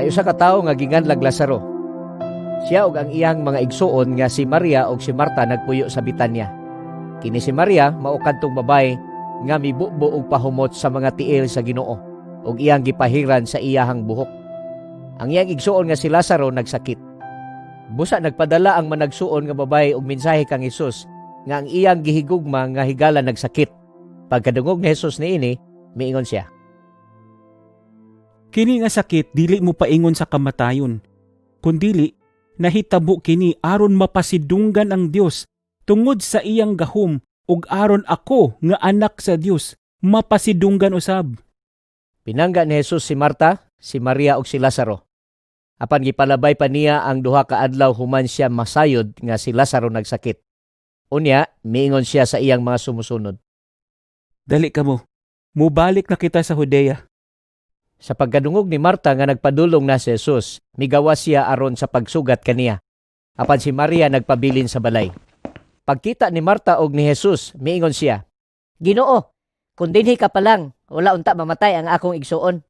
May usa ka tawo nga ginganlag Lazaro. Siya ug ang iyang mga igsuon nga si Maria ug si Marta nagpuyo sa Betania. Kini si Maria mao kadtong babae nga mibubo og pahumot sa mga tiil sa Ginoo ug iyang gipahiran sa iyahang buhok. Ang iyang igsuon nga si Lazaro nagsakit. Busa nagpadala ang managsuon nga babae og mensahe kang Hesus nga ang iyang gihigugma nga higala nagsakit. Pagkadungog ni Hesus niini, miingon siya, "Kini nga sakit dili mo paingon sa kamatayon, kundili nahitabo kini aron mapasidunggan ang Dios tungod sa iyang gahom ug aron ako nga anak sa Dios mapasidunggan usab." Pinangga ni Hesus si Marta, si Maria ug si Lazaro. Apan gipalabay pa niya ang duha ka adlaw human siya masayod nga si Lazaro nagsakit. Unya, miingon siya sa iyang mga sumusunod, "Dali kamo, mubalik na kita sa Judea." Sa pagkadungog ni Marta nga nagpadulong na si Hesus, migawas siya aron sa pagsugat kaniya. Apan si Maria nagpabilin sa balay. Pagkita ni Marta og ni Hesus, miingon siya, "Ginoo, kung dinhi ka pa lang, wala unta mamatay ang akong igsuon.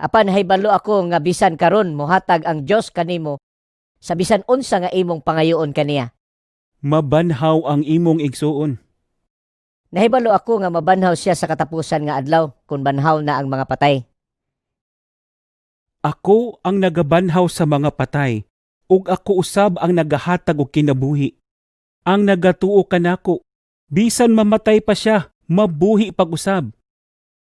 Apan haybalo ako nga bisan karon mohatag ang Dios kanimo sa bisan unsa nga imong pangayoon kaniya. Mabanhaw ang imong igsuon. Nahibalo ako nga mabanhaw siya sa katapusan nga adlaw kung banhaw na ang mga patay." Ako ang nagabanhaw sa mga patay, ug ako usab ang nagahatag og kinabuhi. Ang nagatuo kanako, bisan mamatay pa siya, mabuhi pag-usab.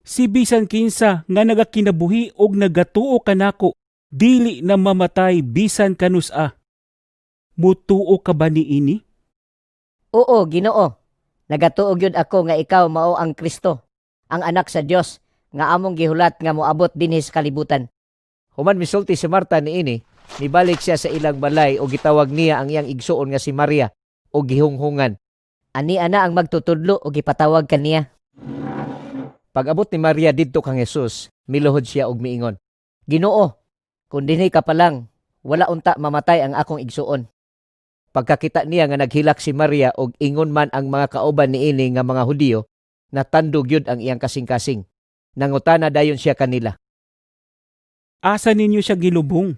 Si bisan kinsa nga nagakinabuhi og nagatuo kanako, dili na mamatay bisan kanus-a. Mutuo ka ba niini? Oo, Ginoo. Nagatuo gyud ako nga ikaw mao ang Kristo, ang anak sa Dios, nga among gihulat nga moabot dinhi sa kalibutan. Human misulti si Marta niini, nibalik siya sa ilang balay o gitawag niya ang iyang igsuon nga si Maria o gihunghungan. Ani ana ang magtutudlo o gipatawag kaniya. Pag-abot ni Maria didto kang Hesus, miluhod siya og miingon, Ginoo, kung dinhi ka pa lang, wala unta mamatay ang akong igsuon. Pagkakita niya nga naghilak si Maria og ingon man ang mga kauban niini nga mga Hudiyo, natandog yun ang iyang kasing-kasing. Nangutana dayon siya kanila. Asa ninyo siya gilubong?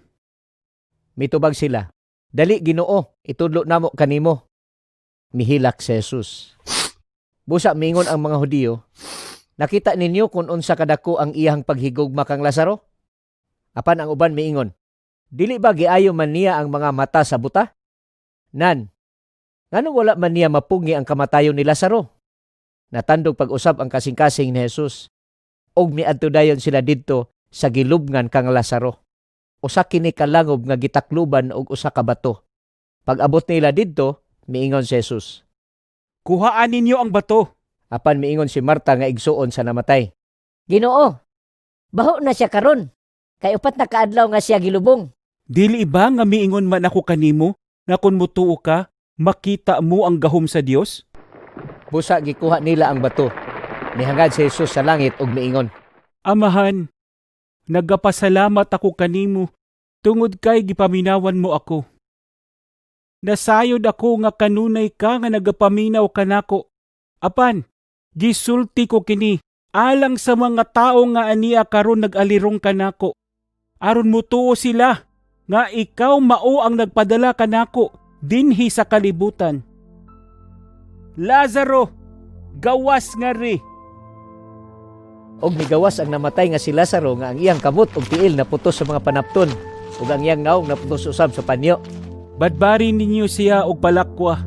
Mitubag sila, "Dali Ginoo, itudlo namo kanimo." Mihilak si Hesus. Busa mingon ang mga Hudiyo, "Nakita ninyo kung unsa kadako ang iyang paghigugma kang Lazaro?" Apan ang uban miingon, "Dili ba giayo man niya ang mga mata sa buta?" Nan, nganong wala man niya mapungi ang kamatayon ni Lazaro? Natandog pag-usab ang kasing-kasing ni Hesus. Og miadto dayon sila didto sa gilubngan kang Lazaro. Usa kini kalangob nga gitakluban og usa ka bato. Pag-abot nila didto, miingon si Hesus. Kuhaan ninyo ang bato. Apan miingon si Marta nga igsuon sa namatay, Ginoo, baho na siya karon. Kay upat na kaadlaw nga siya gilubong. Dili ba nga miingon man ako kanimo nga kun mutuo ka, makita mo ang gahom sa Dios? Busa gikuha nila ang bato. Nihangad si Hesus sa langit og miingon, Amahan, nagapasalamat ako kanimo tungod kay gipaminawan mo ako. Nasayod ako nga kanunay ka nga nagapaminaw kanako. Apan, gisulti ko kini alang sa mga tao nga aniya karon nag-alirong kanako. Aron mutuo sila nga ikaw mao ang nagpadala kanako dinhi sa kalibutan. Lazaro, gawas nga ri. og migawas ang namatay nga si Lazaro nga ang iyang kamot ug tiil naputos sa mga panapton ug ang iyang naong naputos usab sa panyo. Badbari ninyo siya og palakwa.